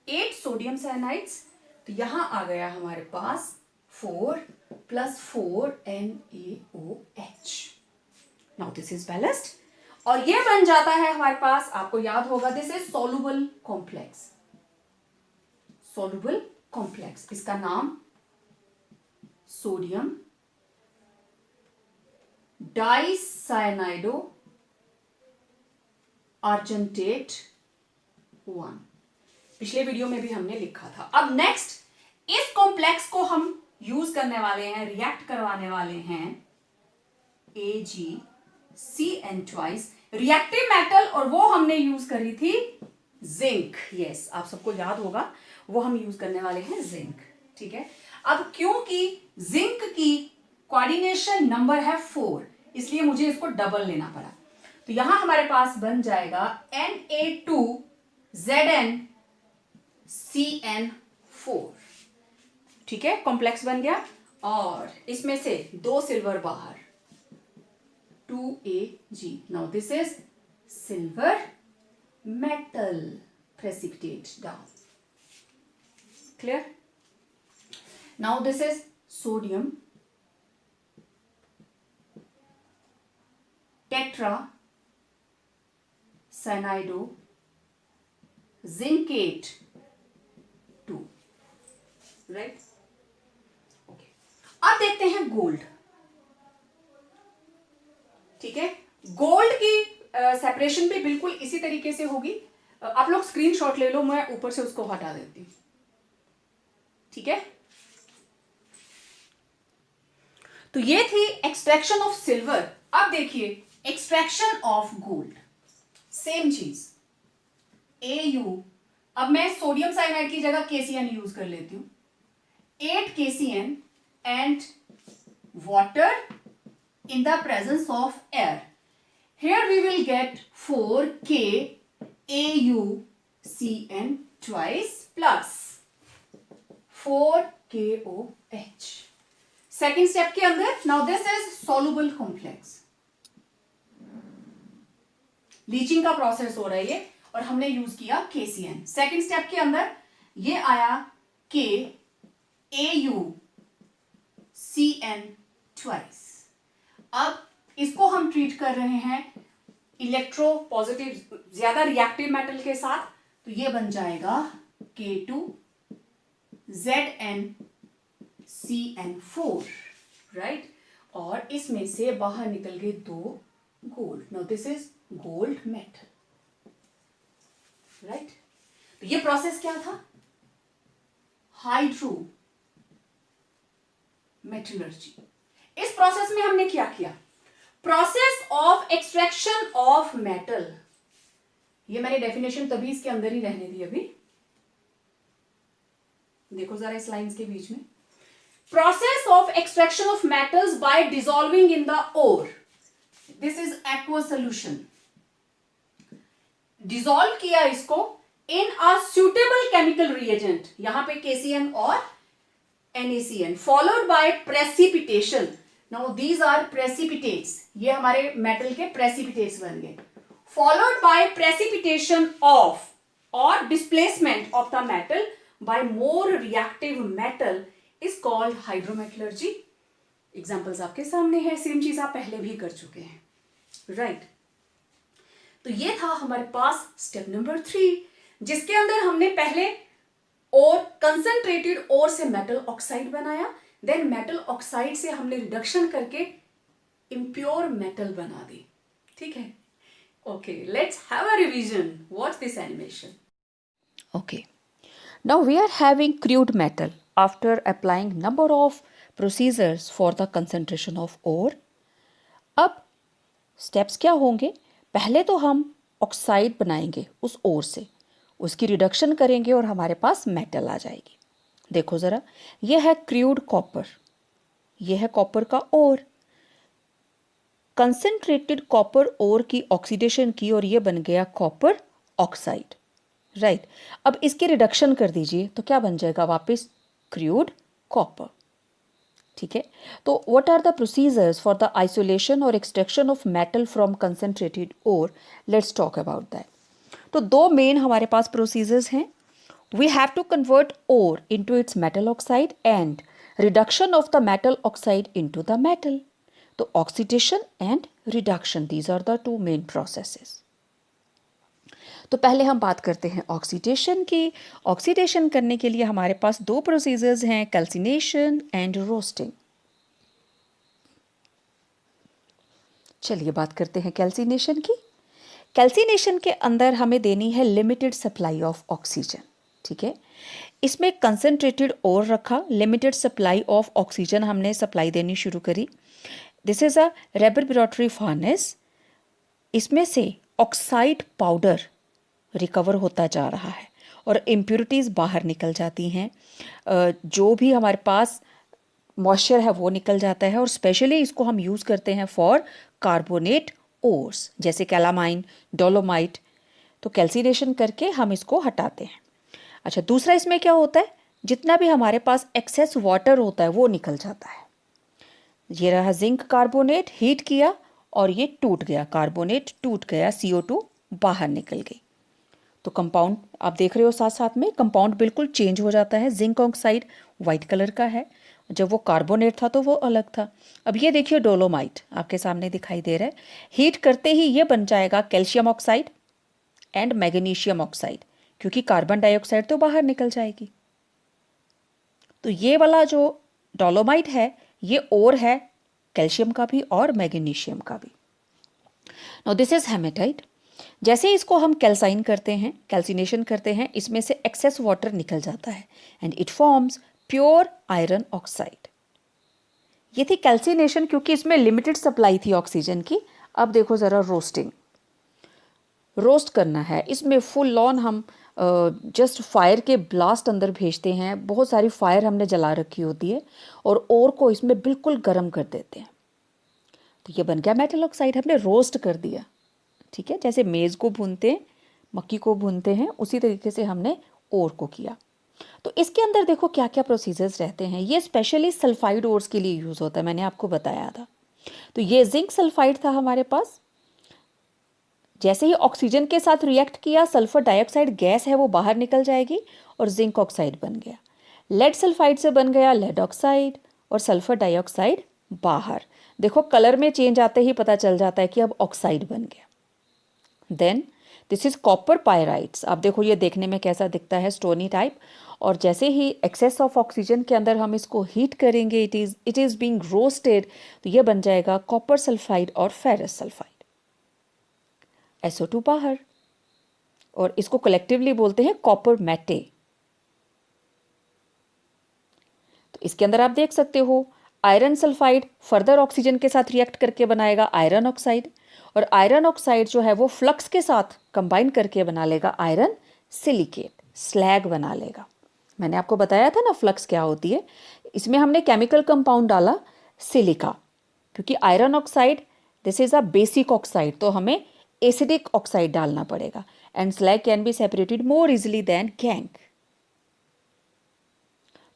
8 सोडियम साइनाइड्स, तो यहां आ गया हमारे पास 4 + 4 NaOH। Now this is balanced, और ये बन जाता है हमारे पास, आपको याद होगा, this is soluble complex. Soluble complex, इसका नाम सोडियम डाइसाइनाइडो आर्जेंटेट 1, पिछले वीडियो में भी हमने लिखा था। अब नेक्स्ट, इस कॉम्प्लेक्स को हम यूज करने वाले हैं, रिएक्ट करवाने वाले हैं AgCN ट्वाइस, रिएक्टिव मेटल, और वो हमने यूज करी थी जिंक। यस, आप सबको याद होगा, वो हम यूज करने वाले हैं जिंक। ठीक है, अब क्योंकि जिंक की कोऑर्डिनेशन नंबर है 4, इसलिए मुझे इसको डबल लेना पड़ा, तो यहां हमारे पास बन जाएगा Na2ZnCN4। ठीक है, कॉम्प्लेक्स बन गया, और इसमें से 2 सिल्वर बाहर, 2Ag। Now this is silver metal precipitate down. Clear? Now this is sodium tetracyanide zincate 2, right? Okay. अब देखते हैं गोल्ड। ठीक है, गोल्ड की सेपरेशन भी बिल्कुल इसी तरीके से होगी। आप लोग स्क्रीनशॉट ले लो, मैं ऊपर से उसको हटा देती हूं। ठीक है, तो ये थी एक्सट्रैक्शन ऑफ सिल्वर। अब देखिए एक्सट्रैक्शन ऑफ गोल्ड, सेम चीज, Au। अब मैं सोडियम साइनाइड की जगह KCN यूज कर लेती हूं, 8 KCN and water in the presence of air. Here we will get 4 KAuCN twice plus 4 KOH. Second step के अंदर, now this is soluble complex. Leaching का प्रोसेस हो रहा है ये, और हमने यूज किया KCN। सेकेंड स्टेप के अंदर ये आया KAuCN twice। अब इसको हम ट्रीट कर रहे हैं इलेक्ट्रो पॉजिटिव, ज्यादा रिएक्टिव मेटल के साथ, तो ये बन जाएगा K2ZnCN4, राइट? और इसमें से बाहर निकल गए 2 gold. Now this is gold metal, right? तो ये प्रोसेस क्या था? Hydro metallurgy. इस प्रोसेस में हमने क्या किया? Process of extraction of metal. ये मैंने डेफिनेशन तभी इसके अंदर ही रहने दी, अभी देखो जरा इस लाइंस के बीच में। Process of extraction of metals by dissolving in the ore, this is aqueous solution. Dissolve किया इसको in a suitable chemical reagent, यहां पे KCN और NaCN, followed by precipitation. Now these are precipitates, ये हमारे मेटल के precipitates बन गए। Followed by precipitation of or displacement of the metal by more reactive metal is called hydrometallurgy. Examples आपके सामने है, सेम चीज आप पहले भी कर चुके हैं, राइट? तो ये था हमारे पास स्टेप नंबर 3, जिसके अंदर हमने पहले और कंसंट्रेटेड ओर से मेटल ऑक्साइड बनाया, देन मेटल ऑक्साइड से हमने रिडक्शन करके इम्प्योर मेटल बना दी। ठीक है, okay, let's have a revision. Watch this animation. Okay. Now we are having crude metal after applying number of procedures for the concentration of ore. अब steps क्या होंगे? पहले तो हम ऑक्साइड बनाएंगे उस ओर से, उसकी रिडक्शन करेंगे और हमारे पास मेटल आ जाएगी। देखो ज़रा, यह है क्रूड कॉपर, यह है कॉपर का ओर। कंसंट्रेटेड कॉपर ओर की ऑक्सीडेशन की और ये बन गया कॉपर ऑक्साइड। राइट। अब इसकी रिडक्शन कर दीजिए तो क्या बन जाएगा वापस, क्रूड कॉपर। ठीक है, तो what are the procedures for the isolation और extraction of metal from concentrated ore, let's talk about that. तो दो मेन हमारे पास प्रोसीजर्स हैं। We have to convert ore into its metal oxide and reduction of the metal oxide into the metal. तो oxidation and reduction, these are the two main processes. तो पहले हम बात करते हैं ऑक्सीडेशन की। ऑक्सीडेशन करने के लिए हमारे पास दो प्रोसीजर्स हैं, कैल्सिनेशन एंड रोस्टिंग। चलिए बात करते हैं कैल्सिनेशन की। कैल्सिनेशन के अंदर हमें देनी है लिमिटेड सप्लाई ऑफ ऑक्सीजन। ठीक है, इसमें कंसंट्रेटेड ओर रखा, लिमिटेड सप्लाई ऑफ ऑक्सीजन हमने सप्लाई देनी शुरू करी। This is a reverberatory furnace. इसमें से ऑक्साइड पाउडर रिकवर होता जा रहा है और इम्प्योरिटीज़ बाहर निकल जाती हैं। जो भी हमारे पास मॉइस्चर है वो निकल जाता है, और स्पेशली इसको हम यूज़ करते हैं फॉर कार्बोनेट ओर्स जैसे कैलामाइन, डोलोमाइट। तो कैल्सिनेशन करके हम इसको हटाते हैं। अच्छा, दूसरा इसमें क्या होता है, जितना भी हमारे पास एक्सेस वाटर होता है वो निकल जाता है। ये रहा जिंक कार्बोनेट, हीट किया और ये टूट गया, कार्बोनेट टूट गया, CO2 बाहर निकल गई। तो कंपाउंड आप देख रहे हो साथ साथ में, कंपाउंड बिल्कुल चेंज हो जाता है। जिंक ऑक्साइड वाइट कलर का है, जब वो कार्बोनेट था तो वो अलग था। अब ये देखिए डोलोमाइट आपके सामने दिखाई दे रहा है। हीट करते ही ये बन जाएगा calcium oxide and magnesium oxide, क्योंकि कार्बन डाइऑक्साइड तो बाहर निकल जाएगी। तो ये वाला जो डोलोमाइट है ये ओर है कैल्शियम का भी और मैग्नीशियम का भी। Now this is hematite. जैसे इसको हम कैल्साइन करते हैं, कैल्सिनेशन करते हैं, इसमें से एक्सेस वाटर निकल जाता है and it forms pure iron oxide. ये थी कैल्सिनेशन, क्योंकि इसमें लिमिटेड सप्लाई थी ऑक्सीजन की। अब देखो ज़रा रोस्टिंग। रोस्ट करना है, इसमें फुल ऑन हम जस्ट फायर के ब्लास्ट अंदर भेजते हैं। बहुत सारी फायर हमने जला रखी होती है और ओर को इसमें बिल्कुल गर्म कर देते हैं। तो ये बन गया मेटल ऑक्साइड, हमने रोस्ट कर दिया। ठीक है, जैसे मेज़ को भूनते हैं, मक्की को भूनते हैं, उसी तरीके से हमने ओर को किया। तो इसके अंदर देखो क्या क्या प्रोसीजर्स रहते हैं। ये स्पेशली सल्फाइड ओर्स के लिए यूज़ होता है, मैंने आपको बताया था। तो ये जिंक सल्फाइड था हमारे पास। जैसे ही ऑक्सीजन के साथ रिएक्ट किया, सल्फर डाइऑक्साइड गैस है वो बाहर निकल जाएगी और जिंक ऑक्साइड बन गया। लेड सल्फाइड से बन गया लेड ऑक्साइड और सल्फर डाइऑक्साइड बाहर। देखो कलर में चेंज आते ही पता चल जाता है कि अब ऑक्साइड बन गया। Then this is copper pyrites. आप देखो ये देखने में कैसा दिखता है, स्टोनी टाइप। और जैसे ही एक्सेस ऑफ ऑक्सीजन के अंदर हम इसको हीट करेंगे, इट इज़ बीइंग रोस्टेड, तो ये बन जाएगा कॉपर सल्फाइड और फेरस सल्फाइड। SO2 बाहर, और इसको कलेक्टिवली बोलते हैं कॉपर मैटे। तो इसके अंदर आप देख सकते हो आयरन सल्फाइड फर्दर ऑक्सीजन के साथ रिएक्ट करके बनाएगा आयरन ऑक्साइड, और आयरन ऑक्साइड जो है वो फ्लक्स के साथ कंबाइन करके बना लेगा आयरन सिलिकेट, स्लैग बना लेगा। मैंने आपको बताया था ना फ्लक्स क्या होती है। इसमें हमने केमिकल कंपाउंड डाला सिलिका, क्योंकि iron oxide this is a basic oxide, तो हमें एसिडिक ऑक्साइड डालना पड़ेगा and slag can be separated more easily than gangue.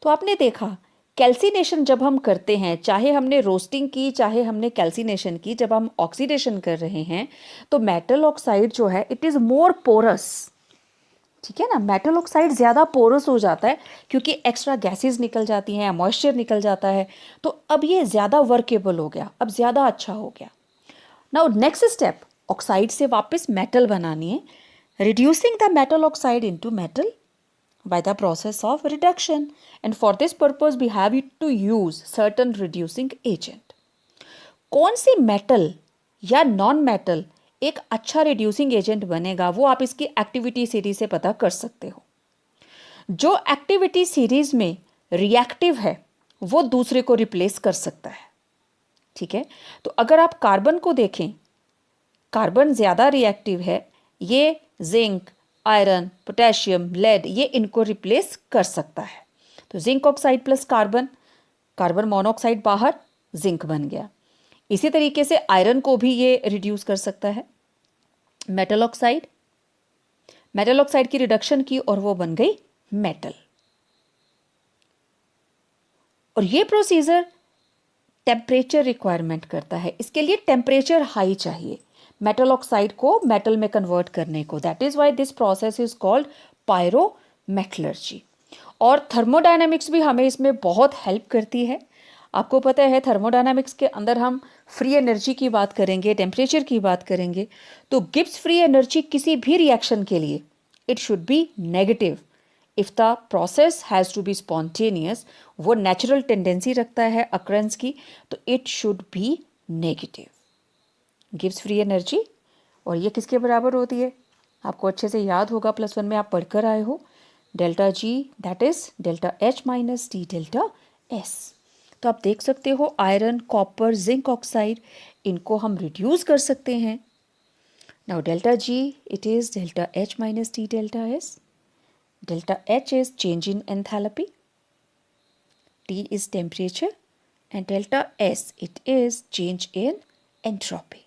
तो आपने देखा कैल्सिनेशन जब हम करते हैं, चाहे हमने रोस्टिंग की चाहे हमने कैल्सिनेशन की, जब हम ऑक्सीडेशन कर रहे हैं तो मेटल ऑक्साइड जो है इट इज़ मोर पोरस। ठीक है ना, मेटल ऑक्साइड ज़्यादा पोरस हो जाता है क्योंकि एक्स्ट्रा गैसेस निकल जाती हैं, मॉइस्चर निकल जाता है। तो अब ये ज़्यादा वर्केबल हो गया, अब ज़्यादा अच्छा हो गया। नाउ नेक्स्ट स्टेप, ऑक्साइड से वापस मेटल बनानी है, reducing the metal oxide into metal by the process of reduction, and for this purpose we have to use certain reducing agent. कौन सी मेटल या नॉन मेटल एक अच्छा रिड्यूसिंग एजेंट बनेगा वो आप इसकी एक्टिविटी सीरीज से पता कर सकते हो। जो एक्टिविटी सीरीज में रिएक्टिव है वो दूसरे को रिप्लेस कर सकता है। ठीक है, तो अगर आप कार्बन को देखें, कार्बन ज़्यादा रिएक्टिव है, ये जिंक, आयरन, पोटेशियम, लेड ये इनको रिप्लेस कर सकता है। तो zinc oxide plus carbon, carbon monoxide बाहर, जिंक बन गया। इसी तरीके से आयरन को भी ये रिड्यूस कर सकता है। मेटल ऑक्साइड, मेटल ऑक्साइड की रिडक्शन की और वो बन गई मेटल। और ये प्रोसीजर टेम्परेचर रिक्वायरमेंट करता है, इसके लिए टेम्परेचर हाई चाहिए मेटल ऑक्साइड को मेटल में कन्वर्ट करने को। That is why this process is called pyrometallurgy. और थर्मोडायनामिक्स भी हमें इसमें बहुत हेल्प करती है। आपको पता है थर्मोडायनामिक्स के अंदर हम फ्री एनर्जी की बात करेंगे, टेम्परेचर की बात करेंगे। तो गिब्स फ्री एनर्जी किसी भी रिएक्शन के लिए it should be negative if the process has to be spontaneous, वो नेचुरल टेंडेंसी रखता है अक्ररेंस की, तो it should be negative. Gives free energy, और ये किसके बराबर होती है? आपको अच्छे से याद होगा, +1 में आप पढ़कर आए हो, delta G that is delta H minus T delta S. तो आप देख सकते हो आयरन, कॉपर, जिंक ऑक्साइड, इनको हम रिड्यूस कर सकते हैं। Now delta G it is delta H minus T delta S. Delta H is change in enthalpy, T is temperature, and delta S it is change in entropy.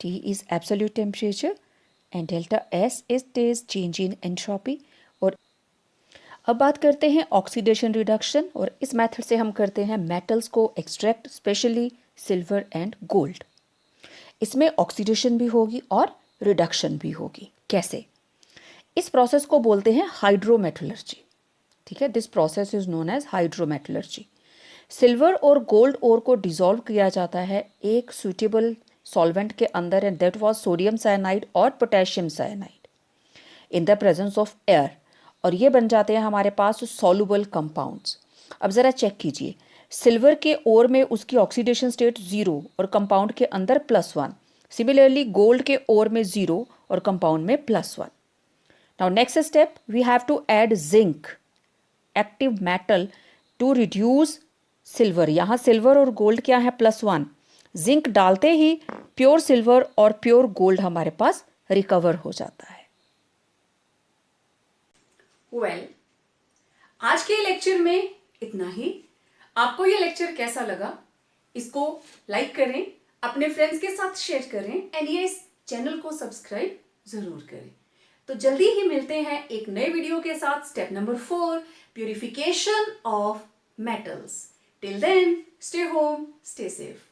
T is absolute temperature and delta S is change in entropy. और अब बात करते हैं ऑक्सीडेशन रिडक्शन, और इस मेथड से हम करते हैं मेटल्स को extract, specially silver and gold. इसमें ऑक्सीडेशन भी होगी और रिडक्शन भी होगी। कैसे? इस प्रोसेस को बोलते हैं हाइड्रोमेटलर्जी। ठीक है, this process is known as hydrometallurgy. Silver और गोल्ड ओर को डिसॉल्व किया जाता है एक सुटेबल सॉल्वेंट के अंदर, and that was sodium cyanide और potassium cyanide in the presence of air, और ये बन जाते हैं हमारे पास सॉल्युबल कंपाउंड्स। अब ज़रा चेक कीजिए, सिल्वर के ओर में उसकी ऑक्सीडेशन स्टेट 0 और कंपाउंड के अंदर +1। सिमिलरली गोल्ड के ओर में 0 और कंपाउंड में +1। Now next step we have to add zinc, active metal, to reduce silver। यहाँ सिल्वर और गोल्ड क्या है? +1। जिंक डालते ही प्योर सिल्वर और प्योर गोल्ड हमारे पास रिकवर हो जाता है। वेल, आज के लेक्चर में इतना ही। आपको ये लेक्चर कैसा लगा? इसको लाइक करें, अपने फ्रेंड्स के साथ शेयर करें, एंड ये इस चैनल को सब्सक्राइब जरूर करें। तो जल्दी ही मिलते हैं एक नए वीडियो के साथ। Step number 4, purification of metals. Till then, stay home, stay safe.